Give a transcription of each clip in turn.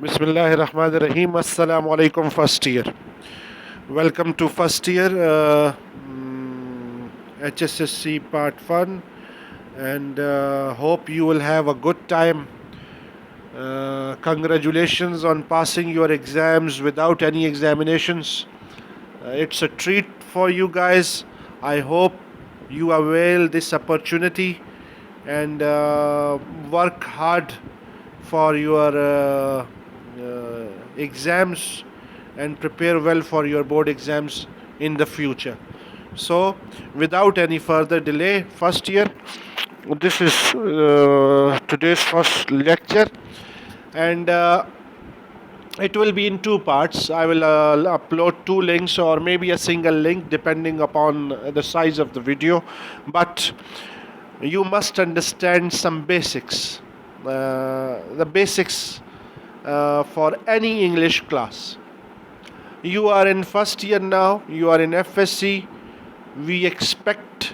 Bismillahirrahmanirrahim. Assalamu alaikum, first year. Welcome to first year HSSC part 1, and hope you will have a good time. Congratulations on passing your exams without any examinations. It's a treat for you guys. I hope you avail this opportunity and work hard for your exams and prepare well for your board exams in the future. So, without any further delay, first year, this is today's first lecture, and it will be in two parts. I will upload two links or maybe a single link depending upon the size of the video, but you must understand some basics. The basics for any English class. You are in first year now, you are in FSC. We expect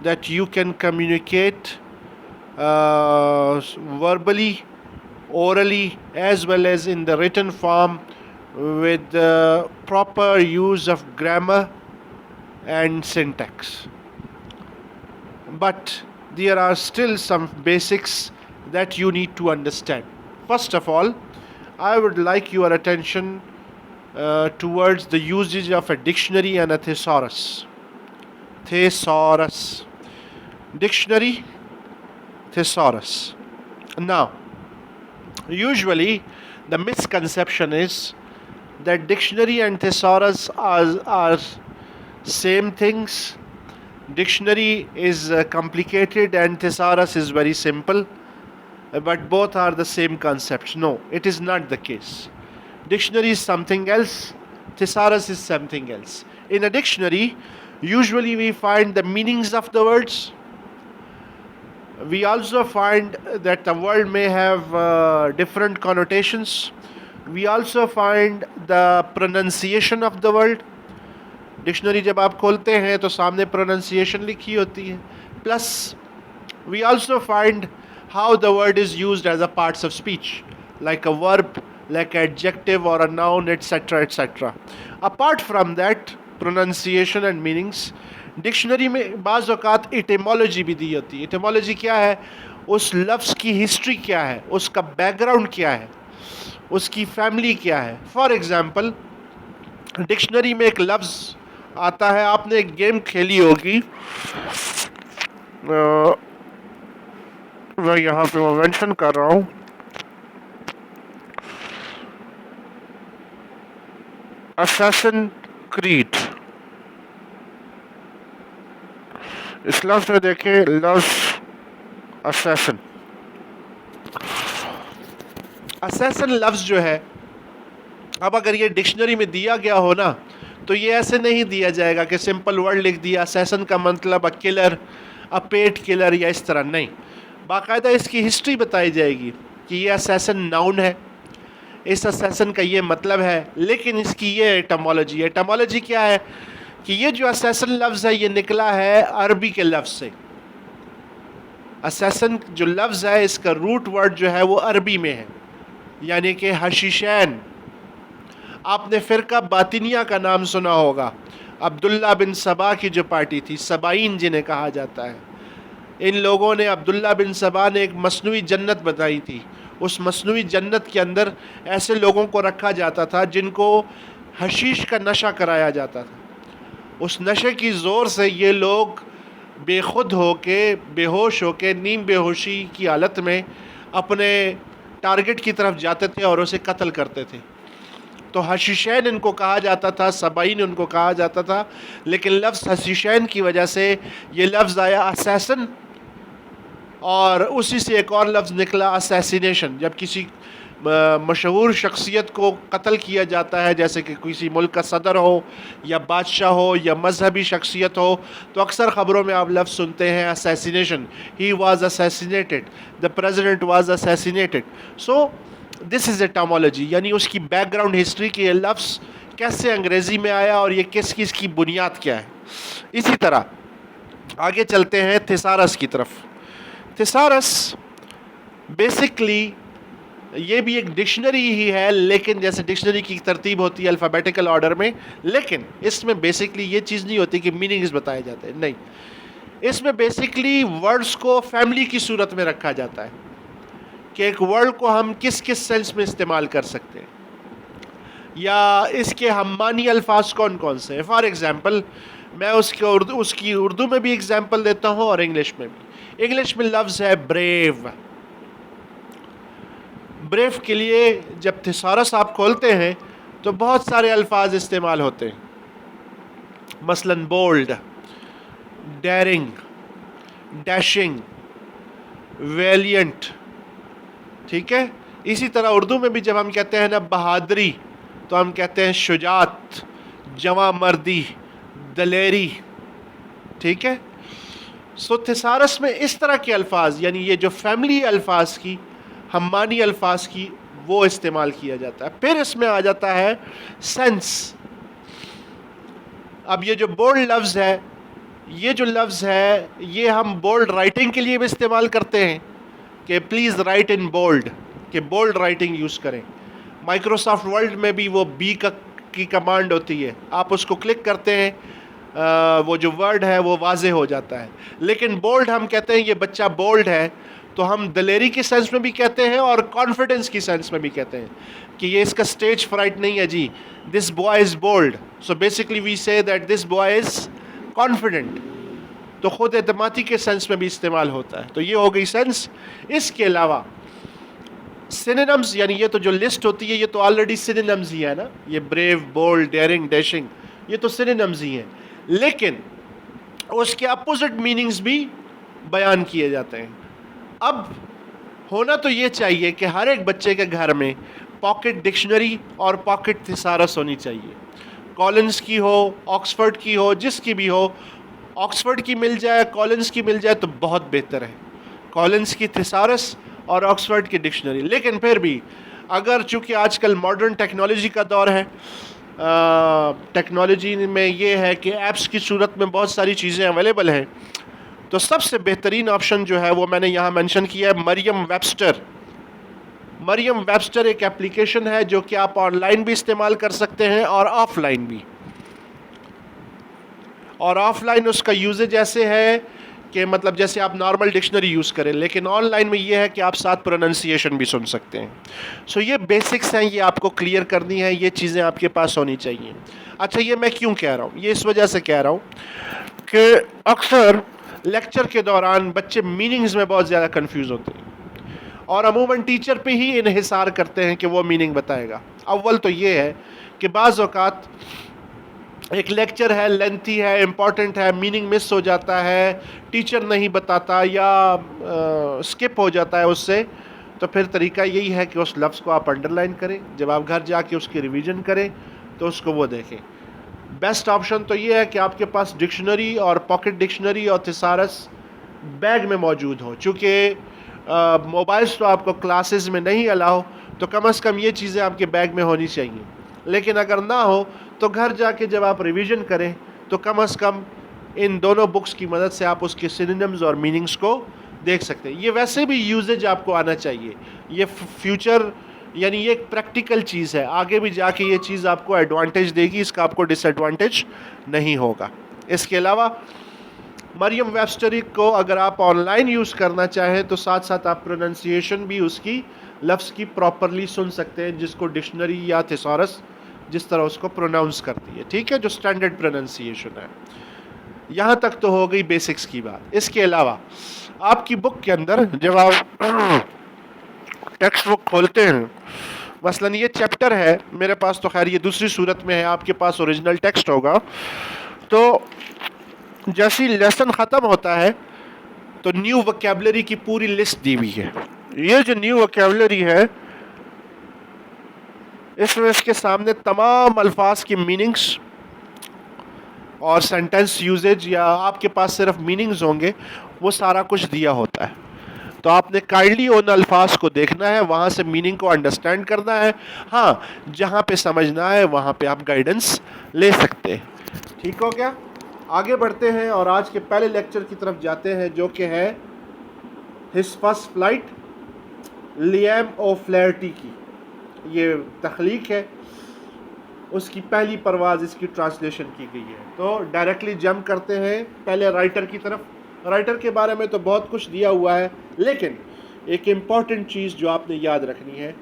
that you can communicate verbally, orally, as well as in the written form with the proper use of grammar and syntax. But there are still some basics that you need to understand. First of all, I would like your attention towards the usage of a dictionary and a thesaurus. Thesaurus. Dictionary, thesaurus. Now, usually the misconception is that dictionary and thesaurus are same things. Dictionary is complicated and thesaurus is very simple, but both are the same concept. No, it is not the case. Dictionary is something else, thesaurus is something else. In a dictionary, usually we find the meanings of the words. We also find that the word may have different connotations. We also find the pronunciation of the word. Dictionary جب آپ کھولتے ہیں تو سامنے pronunciation لکھی ہوتی ہے. Plus we also find how the word is used as a parts of speech, like a verb, like adjective or a noun, etcetera etcetera. Apart from that pronunciation and meanings, dictionary میں بعض اوقات ایٹیمالوجی بھی دی ہوتی ہے. ایٹیمالوجی کیا ہے؟ اس لفظ کی ہسٹری کیا ہے, اس کا بیک گراؤنڈ کیا ہے, اس کی فیملی کیا ہے. فار ایگزامپل, ڈکشنری میں ایک لفظ آتا ہے, آپ نے ایک گیم کھیلی ہوگی, میں یہاں پہ مینشن کر رہا ہوں, اساسن کریڈ. اس لفظ میں دیکھیں, لفظ اساسن. اساسن لفظ جو ہے, اب اگر یہ ڈکشنری میں دیا گیا ہو نا, تو یہ ایسے نہیں دیا جائے گا کہ سمپل ورڈ لکھ دیا اسیسن کا مطلب کلر, پیٹ کلر, یا اس طرح. نہیں, باقاعدہ اس کی ہسٹری بتائی جائے گی کہ یہ اسیسن ناؤن ہے, اس اسیسن کا یہ مطلب ہے, لیکن اس کی یہ ایٹمالوجی. ایٹمالوجی کیا ہے کہ یہ جو اسیسن لفظ ہے یہ نکلا ہے عربی کے لفظ سے. اسیسن جو لفظ ہے اس کا روٹ ورڈ جو ہے وہ عربی میں ہے, یعنی کہ حشیشین. آپ نے فرقہ باطنیہ کا نام سنا ہوگا, عبداللہ بن سبا کی جو پارٹی تھی, سبائین جنہیں کہا جاتا ہے. ان لوگوں نے, عبداللہ بن سبا نے ایک مصنوعی جنت بتائی تھی. اس مصنوعی جنت کے اندر ایسے لوگوں کو رکھا جاتا تھا جن کو حشیش کا نشہ کرایا جاتا تھا. اس نشے کی زور سے یہ لوگ بے خود ہو کے, بے ہوش ہو کے, نیم بے ہوشی کی حالت میں اپنے ٹارگٹ کی طرف جاتے تھے اور اسے قتل کرتے تھے. تو حشیشین ان کو کہا جاتا تھا, سبائین ان کو کہا جاتا تھا, لیکن لفظ حشیشین کی وجہ سے یہ لفظ آیا اسیسن, اور اسی سے ایک اور لفظ نکلا اسیسینیشن. جب کسی مشہور شخصیت کو قتل کیا جاتا ہے, جیسے کہ کسی ملک کا صدر ہو یا بادشاہ ہو یا مذہبی شخصیت ہو, تو اکثر خبروں میں آپ لفظ سنتے ہیں assassination, he was assassinated, the president was assassinated. So this is etymology, یعنی اس کی بیک گراؤنڈ ہسٹری کہ یہ لفظ کیسے انگریزی میں آیا اور یہ کس کس کی بنیاد کیا ہے. اسی طرح آگے چلتے ہیں تھیسارس کی طرف. تھیسارس بیسکلی یہ بھی ایک ڈکشنری ہی ہے، لیکن جیسے ڈکشنری کی ترتیب ہوتی ہے الفابیٹیکل آرڈر میں، لیکن اس میں بیسکلی یہ چیز نہیں ہوتی کہ میننگز بتائے جاتے ہیں، نہیں، اس میں بیسکلی ورڈز کو فیملی کی صورت میں رکھا جاتا ہے کہ ایک ورڈ کو ہم کس کس سینس میں استعمال کر سکتے ہیں، یا اس کے ہم معنی الفاظ کون کون سے ہیں. فار ایگزامپل میں اس کی اردو میں بھی ایگزامپل دیتا ہوں اور انگلش میں بھی. انگلش میں لفظ ہے بریو. بریو کے لیے جب تھیسارس آپ کھولتے ہیں تو بہت سارے الفاظ استعمال ہوتے ہیں، مثلا بولڈ، ڈیرنگ، ڈیشنگ، ویلینٹ. ٹھیک ہے، اسی طرح اردو میں بھی جب ہم کہتے ہیں نا بہادری تو ہم کہتے ہیں شجاعت، جواں مردی، دلیری. ٹھیک ہے، سو تھیسارس میں اس طرح کے الفاظ، یعنی یہ جو فیملی الفاظ کی، ہمانی الفاظ کی، وہ استعمال کیا جاتا ہے. پھر اس میں آ جاتا ہے سینس. اب یہ جو بولڈ لفظ ہے، یہ جو لفظ ہے یہ ہم بولڈ رائٹنگ کے لیے بھی استعمال کرتے ہیں کہ پلیز رائٹ ان بولڈ، کہ بولڈ رائٹنگ یوز کریں. مائکروسافٹ ورڈ میں بھی وہ بی کی کمانڈ ہوتی ہے، آپ اس کو کلک کرتے ہیں، وہ جو ورڈ ہے وہ واضح ہو جاتا ہے. لیکن بولڈ ہم کہتے ہیں یہ بچہ بولڈ ہے، تو ہم دلیری کی سینس میں بھی کہتے ہیں اور کانفیڈنس کی سینس میں بھی کہتے ہیں کہ یہ اس کا اسٹیج فرائٹ نہیں ہے جی، this boy is bold, so basically we say that this boy is confident. تو خود اعتمادی کے سینس میں بھی استعمال ہوتا ہے. تو یہ ہو گئی سینس. اس کے علاوہ سینونمز، یعنی یہ تو جو لسٹ ہوتی ہے یہ تو آلریڈی سینونمز ہی ہے نا، یہ بریو، بولڈ، ڈیرنگ، ڈیشنگ، یہ تو سینونمز ہی ہیں، لیکن اس کے اپوزٹ میننگز بھی بیان کیے جاتے ہیں. اب ہونا تو یہ چاہیے کہ ہر ایک بچے کے گھر میں پاکٹ ڈکشنری اور پاکٹ تھیسارس ہونی چاہیے. کالنز کی ہو، آکسفورڈ کی ہو، جس کی بھی ہو. آکسفورڈ کی مل جائے، کالنز کی مل جائے تو بہت بہتر ہے. کالنز کی تھیسارس اور آکسفورڈ کی ڈکشنری. لیکن پھر بھی اگر چونکہ آج کل ماڈرن ٹیکنالوجی کا دور ہے، ٹیکنالوجی میں یہ ہے کہ ایپس کی صورت میں بہت ساری چیزیں اویلیبل ہیں، تو سب سے بہترین آپشن جو ہے وہ میں نے یہاں مینشن کیا ہے، مریم ویبسٹر. مریم ویبسٹر ایک اپلیکیشن ہے جو کہ آپ آن لائن بھی استعمال کر سکتے ہیں اور آف لائن بھی. اور آف لائن اس کا یوزج ایسے ہے کہ مطلب جیسے آپ نارمل ڈکشنری یوز کریں، لیکن آن لائن میں یہ ہے کہ آپ ساتھ پروننسیشن بھی سن سکتے ہیں. سو یہ بیسکس ہیں، یہ آپ کو کلیئر کرنی ہے، یہ چیزیں آپ کے پاس ہونی چاہیے. اچھا، یہ میں کیوں کہہ رہا ہوں؟ یہ اس وجہ سے کہہ رہا ہوں کہ اکثر لیکچر کے دوران بچے میننگز میں بہت زیادہ کنفیوز ہوتے ہیں اور عموماً ٹیچر پہ ہی انحصار کرتے ہیں کہ وہ میننگ بتائے گا. اول تو یہ ہے کہ بعض اوقات ایک لیکچر ہے، لینتھی ہے، امپورٹنٹ ہے، میننگ مس ہو جاتا ہے، ٹیچر نہیں بتاتا یا اسکپ ہو جاتا ہے اس سے. تو پھر طریقہ یہی ہے کہ اس لفظ کو آپ انڈر لائن کریں، جب آپ گھر جا کے اس کی ریویژن کریں تو اس کو وہ دیکھیں. بیسٹ آپشن تو یہ ہے کہ آپ کے پاس ڈکشنری اور پاکٹ ڈکشنری اور تھیسارس بیگ میں موجود ہو. چونکہ موبائلس تو آپ کو کلاسز میں نہیں الاؤ، تو کم از کم یہ چیزیں آپ کے بیگ میں ہونی چاہیے. لیکن اگر نہ ہو تو گھر جا کے جب آپ ریویژن کریں تو کم از کم ان دونوں بکس کی مدد سے آپ اس کے سینونمز اور میننگز کو دیکھ سکتے ہیں. یہ ویسے بھی یوزج آپ کو آنا چاہیے، یہ فیوچر یعنی یہ ایک پریکٹیکل چیز ہے، آگے بھی جا کے یہ چیز آپ کو ایڈوانٹیج دے گی، اس کا آپ کو ڈس ایڈوانٹیج نہیں ہوگا. اس کے علاوہ مریم ویبسٹر کو اگر آپ آن لائن یوز کرنا چاہیں تو ساتھ ساتھ آپ پروننسیشن بھی اس کی لفظ کی پراپرلی سن سکتے ہیں، جس کو ڈکشنری یا تھیسارس جس طرح اس کو پروناؤنس کرتی ہے. ٹھیک ہے، جو سٹینڈرڈ پروننسیشن ہے. یہاں تک تو ہو گئی بیسکس کی بات. اس کے علاوہ آپ کی بک کے اندر جب آپ ٹیکسٹ بک کھولتے ہیں، مثلا یہ چیپٹر ہے میرے پاس، تو خیر یہ دوسری صورت میں ہے، آپ کے پاس اوریجنل ٹیکسٹ ہوگا. تو جیسی لیسن ختم ہوتا ہے تو نیو وکیبلری کی پوری لسٹ دی ہوئی ہے. یہ جو نیو وکیبلری ہے اس میں اس کے سامنے تمام الفاظ کی میننگز اور سینٹنس یوزج، یا آپ کے پاس صرف میننگز ہوں گے، وہ سارا کچھ دیا ہوتا ہے. تو آپ نے کائنڈلی ان الفاظ کو دیکھنا ہے، وہاں سے میننگ کو انڈرسٹینڈ کرنا ہے. ہاں، جہاں پہ سمجھنا ہے وہاں پہ آپ گائیڈنس لے سکتے ہیں. ٹھیک ہو گیا؟ آگے بڑھتے ہیں اور آج کے پہلے لیکچر کی طرف جاتے ہیں، جو کہ ہے ہز فرسٹ فلائٹ. لیام او فلیرٹی کی یہ تخلیق ہے، اس کی پہلی پرواز اس کی ٹرانسلیشن کی گئی ہے. تو ڈائریکٹلی جمپ کرتے ہیں پہلے رائٹر کی طرف. رائٹر کے بارے میں تو بہت کچھ دیا ہوا ہے، لیکن ایک امپورٹنٹ چیز جو آپ نے یاد رکھنی ہے،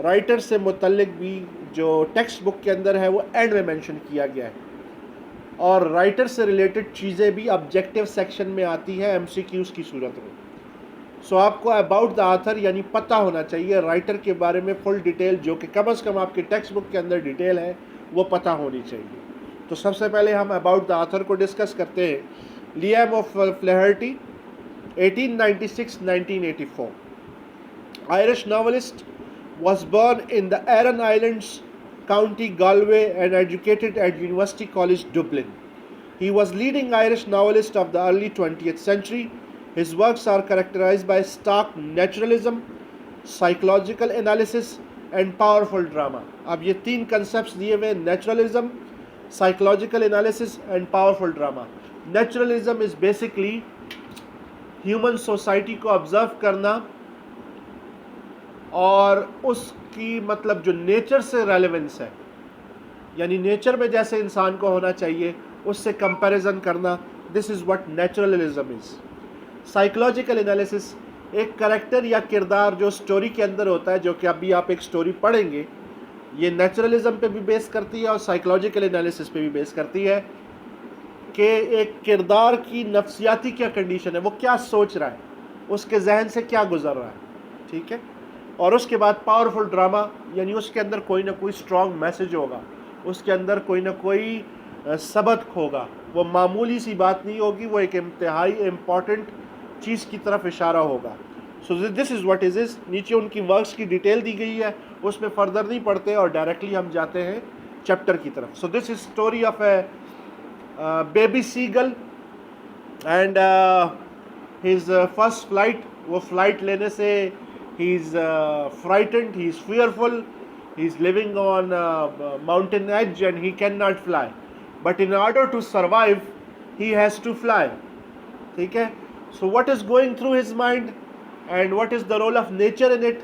رائٹر سے متعلق بھی جو ٹیکسٹ بک کے اندر ہے وہ اینڈ میں مینشن کیا گیا ہے، اور رائٹر سے ریلیٹڈ چیزیں بھی آبجیکٹیو سیکشن میں آتی ہیں ایم سی کیوز کی صورت میں. سو آپ کو اباؤٹ دا آتھر یعنی پتہ ہونا چاہیے رائٹر کے بارے میں فل ڈیٹیل، جو کہ کم از کم آپ کے ٹیکسٹ بک کے اندر ڈیٹیل ہے وہ پتہ ہونی چاہیے. تو سب سے پہلے ہم اباؤٹ دا آتھر کو ڈسکس کرتے ہیں. Liam of فلیہرٹی 1896-1984. Irish novelist, was born in the Aran Islands, County Galway, and educated at University College Dublin. He was leading Irish novelist of the early 20th century. His works are characterized by stark naturalism, psychological analysis, and powerful drama. اب یہ تین concepts دیے ہوئے، naturalism, psychological analysis and powerful drama. Naturalism is basically human society کو observe کرنا اور اس کی مطلب جو نیچر سے ریلیونس ہے، یعنی نیچر میں جیسے انسان کو ہونا چاہیے اس سے کمپیریزن کرنا. This is what naturalism is. Psychological analysis ایک کریکٹر یا کردار جو سٹوری کے اندر ہوتا ہے، جو کہ ابھی آپ ایک سٹوری پڑھیں گے، یہ نیچرلزم پہ بھی بیس کرتی ہے اور سائیکولوجیکل انالیسس پہ بھی بیس کرتی ہے کہ ایک کردار کی نفسیاتی کیا کنڈیشن ہے، وہ کیا سوچ رہا ہے، اس کے ذہن سے کیا گزر رہا ہے. ٹھیک ہے. اور اس کے بعد پاورفل ڈراما، یعنی اس کے اندر کوئی نہ کوئی اسٹرانگ میسج ہوگا، اس کے اندر کوئی نہ کوئی سبق ہوگا، وہ معمولی سی بات نہیں ہوگی، وہ ایک انتہائی امپورٹنٹ چیز کی طرف اشارہ ہوگا. سو دس از واٹ از. نیچے ان کی ورکس کی ڈیٹیل دی گئی ہے، اس میں فردر نہیں پڑھتے اور ڈائریکٹلی ہم جاتے ہیں چیپٹر کی طرف. So this is story of a baby seagull and his first flight. وہ فلائٹ لینے سے ہی is frightened, he is fearful, he is living on a mountain edge and he cannot fly, but in order to survive he has to fly. ٹھیک ہے. so what is going through his mind and what is the role of nature in it,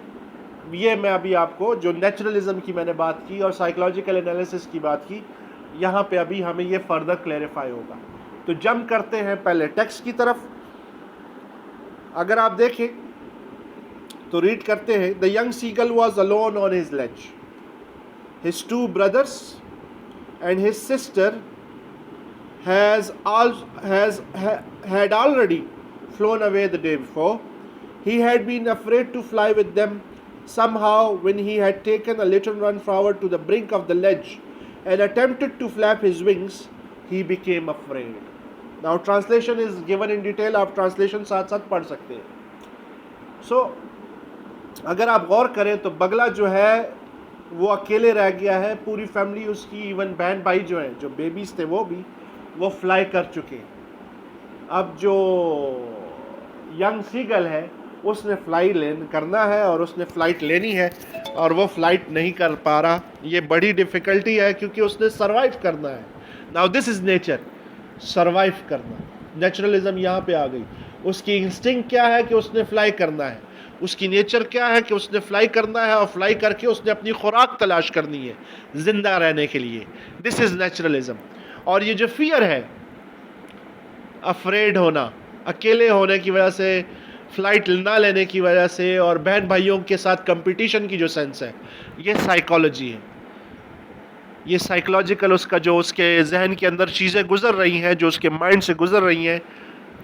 یہ میں ابھی آپ کو جو naturalism کی میں نے بات کی اور سائیکولوجیکل انالیسس کی بات کی, یہاں پہ ابھی ہمیں یہ فردر کلیریفائی ہوگا. تو جمپ کرتے ہیں پہلے ٹیکسٹ کی طرف. اگر آپ دیکھیں تو ریڈ کرتے ہیں, the young seagull was alone on his ledge. His two brothers and his sister had already flown away the day before. He had been afraid to fly with them. Somehow, when he had taken a little run forward to the brink of the ledge and attempted to flap his wings, he became afraid. Now, translation is given in detail. آپ translation ساتھ ساتھ پڑھ سکتے ہیں. So, اگر آپ غور کریں تو بگلا جو ہے وہ اکیلے رہ گیا ہے, پوری فیملی اس کی, ایون بہن بھائی جو ہیں, جو بیبیز تھے وہ فلائی کر چکے. اب جو ینگ سیگل ہے اس نے فلائی کرنا ہے اور اس نے فلائٹ لینی ہے اور وہ فلائٹ نہیں کر پا رہا. یہ بڑی ڈیفیکلٹی ہے کیونکہ اس نے سروائیو کرنا ہے. Now this is nature, survive کرنا. نیچرلزم یہاں پہ آ گئی. اس کی انسٹنکٹ کیا ہے کہ اس نے فلائی کرنا ہے, اس کی نیچر کیا ہے کہ اس نے فلائی کرنا ہے, اور فلائی کر کے اس نے اپنی خوراک تلاش کرنی ہے زندہ رہنے کے لیے. دس از نیچرلزم. اور یہ جو فیئر ہے, افریڈ ہونا, اکیلے ہونے کی وجہ سے, فلائٹ نہ لینے کی وجہ سے, اور بہن بھائیوں کے ساتھ کمپٹیشن کی جو سینس ہے, یہ سائیکالوجی ہے. یہ سائیکولوجیکل اس کا جو اس کے ذہن کے اندر چیزیں گزر رہی ہیں, جو اس کے مائنڈ سے گزر رہی ہیں,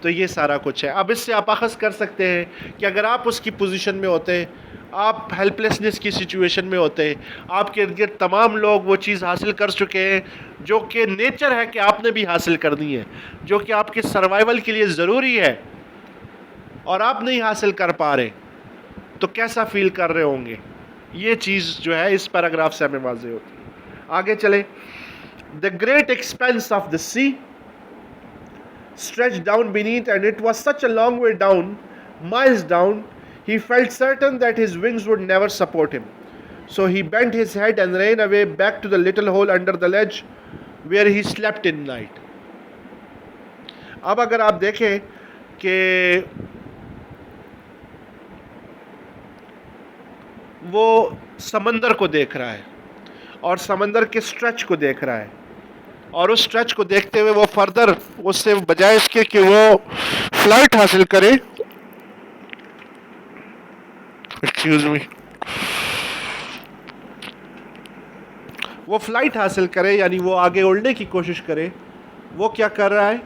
تو یہ سارا کچھ ہے. اب اس سے آپ اخذ کر سکتے ہیں کہ اگر آپ اس کی پوزیشن میں ہوتے, آپ ہیلپ لیسنس کی سچویشن میں ہوتے, آپ کے ارد گرد تمام لوگ وہ چیز حاصل کر چکے ہیں جو کہ نیچر ہے کہ آپ نے بھی حاصل کرنی ہے, جو کہ آپ کے سروائیول کے لیے ضروری ہے, اور آپ نہیں حاصل کر پا رہے, تو کیسا فیل کر رہے ہوں گے. یہ چیز جو ہے اس پیراگراف سے ہمیں واضح ہوتی ہے. آگے چلیں. The great expanse of the sea stretched down beneath, and it was such a long way down, miles down, he felt certain that his wings would never support him. So he bent his head and ran away back to the little hole under the ledge where he slept in night. اب اگر آپ دیکھیں کہ وہ سمندر کو دیکھ رہا ہے اور سمندر کے اسٹریچ کو دیکھ رہا ہے, اور اس اسٹریچ کو دیکھتے ہوئے وہ فردر اس سے بجائے اس کے کہ وہ فلائٹ حاصل کرے, ایکسکیوز می, وہ فلائٹ حاصل کرے یعنی وہ آگے اڑنے کی کوشش کرے, وہ کیا کر رہا ہے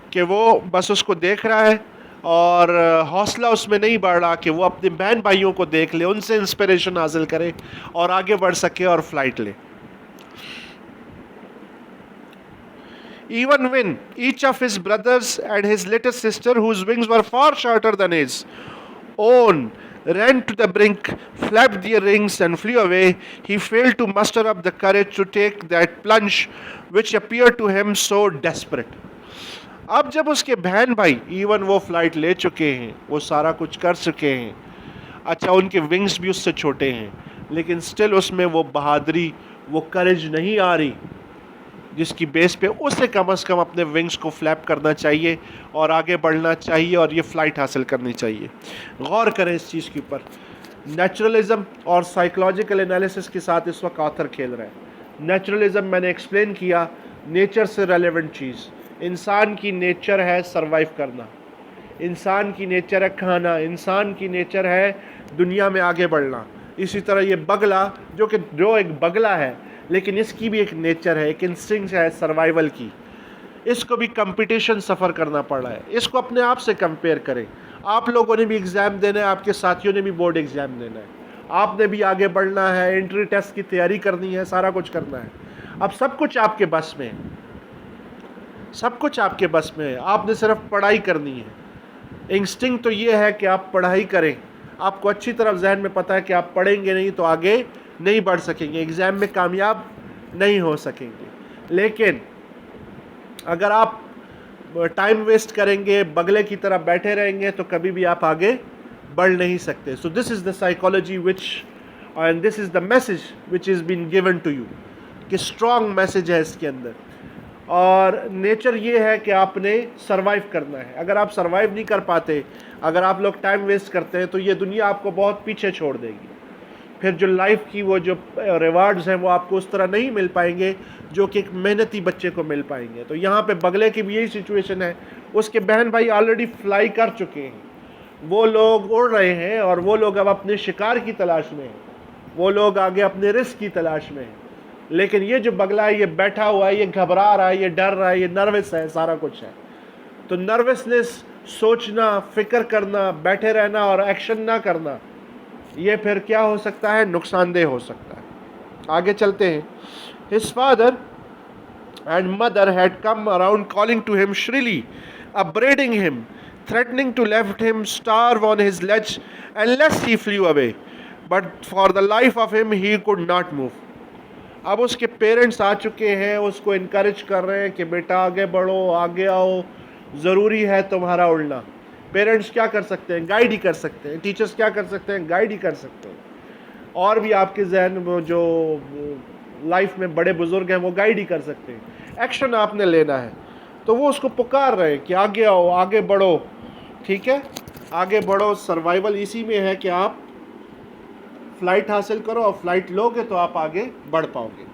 کہ وہ بس اس کو دیکھ رہا ہے اور حوصلہ اس میں نہیں بڑھ رہا کہ وہ اپنے بہن بھائیوں کو دیکھ لے, ان سے انسپریشن حاصل کرے اور آگے بڑھ سکے اور فلائٹ لے. Even when each of his brothers and his little sister, whose wings were far shorter than his own, ran to the brink, flapped their wings and flew away, he failed to muster up the courage to take that plunge which appeared to him so desperate. اب جب اس کے بہن بھائی even وہ flight لے چکے ہیں, وہ سارا کچھ کر چکے ہیں, اچھا ان کے ونگز بھی اس سے چھوٹے ہیں, لیکن سٹل اس میں وہ بہادری, وہ کریج نہیں آ رہی جس کی بیس پہ اسے کم از کم اپنے ونگز کو فلیپ کرنا چاہیے اور آگے بڑھنا چاہیے اور یہ فلائٹ حاصل کرنی چاہیے. غور کریں اس چیز کے اوپر. نیچرلزم اور سائیکلوجیکل انالیسس کے ساتھ اس وقت آتھر کھیل رہا ہے. نیچرلزم میں نے ایکسپلین کیا, نیچر سے ریلیونٹ چیز. انسان کی نیچر ہے سروائیو کرنا, انسان کی نیچر ہے کھانا, انسان کی نیچر ہے دنیا میں آگے بڑھنا. اسی طرح یہ بگلا جو ایک بگلا ہے, لیکن اس کی بھی ایک نیچر ہے, ایک انسٹنکٹ ہے سروائیول کی. اس کو بھی کمپٹیشن سفر کرنا پڑ رہا ہے. اس کو اپنے آپ سے کمپیئر کریں. آپ لوگوں نے بھی ایگزام دینا ہے, آپ کے ساتھیوں نے بھی بورڈ ایگزام دینا ہے, آپ نے بھی آگے بڑھنا ہے, انٹری ٹیسٹ کی تیاری کرنی ہے, سارا کچھ کرنا ہے. اب سب کچھ آپ کے بس میں ہے, سب کچھ آپ کے بس میں ہے, آپ نے صرف پڑھائی کرنی ہے. انسٹنکٹ تو یہ ہے کہ آپ پڑھائی کریں. آپ کو اچھی طرح ذہن میں پتہ ہے کہ آپ پڑھیں گے نہیں تو آگے نہیں بڑھ سکیں گے, ایگزام میں کامیاب نہیں ہو سکیں گے. لیکن اگر آپ ٹائم ویسٹ کریں گے, بگلے کی طرح بیٹھے رہیں گے, تو کبھی بھی آپ آگے بڑھ نہیں سکتے. So this is the psychology which and this is the message which is been given to you, کہ اسٹرانگ میسج ہے اس کے اندر. اور نیچر یہ ہے کہ آپ نے سروائیو کرنا ہے. اگر آپ سروائیو نہیں کر پاتے, اگر آپ لوگ ٹائم ویسٹ کرتے ہیں, تو یہ دنیا آپ کو بہت پیچھے چھوڑ دے گی. پھر جو لائف کی وہ جو ریوارڈز ہیں وہ آپ کو اس طرح نہیں مل پائیں گے جو کہ ایک محنتی بچے کو مل پائیں گے. تو یہاں پہ بگلے کی بھی یہی سچویشن ہے. اس کے بہن بھائی آلریڈی فلائی کر چکے ہیں, وہ لوگ اڑ رہے ہیں, اور وہ لوگ اب اپنے شکار کی تلاش میں ہیں, وہ لوگ آگے اپنے رزق کی تلاش میں ہیں. لیکن یہ جو بگلا ہے, یہ بیٹھا ہوا ہے, یہ گھبرا رہا ہے, یہ ڈر رہا ہے, یہ نروس ہے, سارا کچھ ہے. تو نروسنس, سوچنا, فکر کرنا, بیٹھے رہنا اور ایکشن نہ کرنا, یہ پھر کیا ہو سکتا ہے, نقصان دہ ہو سکتا ہے. آگے چلتے ہیں. His father and mother had come around calling to him shrilly, upbraiding him, threatening to let him starve on his ledge unless he flew away. But for the life of him he could not move. اب اس کے parents آ چکے ہیں, اس کو encourage کر رہے ہیں کہ بیٹا آگے بڑھو, آگے آؤ, ضروری ہے تمہارا اڑنا. پیرنٹس کیا کر سکتے ہیں, گائیڈ ہی کر سکتے ہیں. ٹیچرز کیا کر سکتے ہیں, گائیڈ ہی کر سکتے ہیں. اور بھی آپ کے ذہن میں جو لائف میں بڑے بزرگ ہیں وہ گائیڈ ہی کر سکتے ہیں. ایکشن آپ نے لینا ہے. تو وہ اس کو پکار رہے ہیں کہ آگے آؤ, آگے بڑھو. ٹھیک ہے, آگے بڑھو. سروائیول اسی میں ہے کہ آپ فلائٹ حاصل کرو, اور فلائٹ لو گے تو آپ آگے بڑھ پاؤ گے.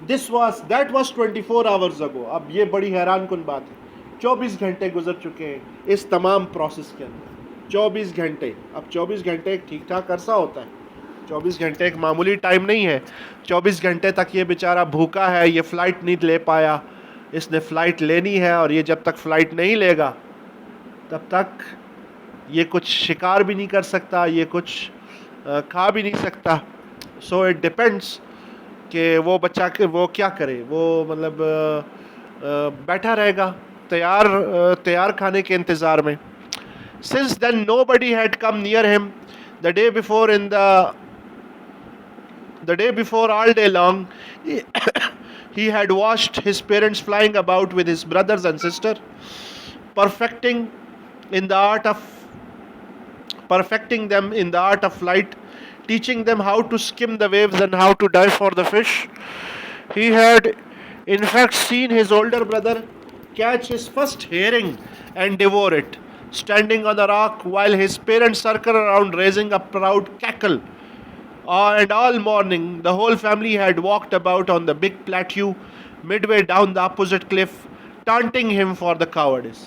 That was 24 hours ago. اب یہ بڑی حیران کن بات ہے. 24 گھنٹے گزر چکے ہیں اس تمام پروسیس کے اندر. 24 گھنٹے. اب 24 گھنٹے ایک ٹھیک ٹھاک عرصہ ہوتا ہے. 24 گھنٹے ایک معمولی ٹائم نہیں ہے. 24 گھنٹے تک یہ بیچارہ بھوکا ہے, یہ فلائٹ نہیں لے پایا. اس نے فلائٹ لینی ہے, اور یہ جب تک فلائٹ نہیں لے گا تب تک یہ کچھ شکار بھی نہیں کر سکتا, یہ کچھ کھا بھی نہیں سکتا. سو اٹ ڈپینڈس کہ وہ بچہ وہ کیا کرے. وہ مطلب بیٹھا رہے گا تیار کھانے کے انتظار میں. Since then nobody had come near him. The day before all day long he had watched his parents flying about with his brothers and sister, perfecting them in the art of flight, teaching them how to skim the waves and how to dive for the fish. He had in fact seen his older brother catch his first herring and devour it. standing on a rock while his parents circle around raising a proud cackle. And all morning, the whole family had walked about on the big plateau midway down the opposite cliff, taunting him for the cowardice.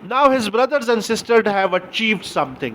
Now his brothers and sisters have achieved something.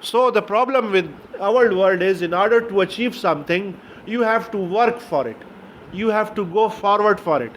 So the problem with our world is, in order to achieve something, you have to work for it. You have to go forward for it.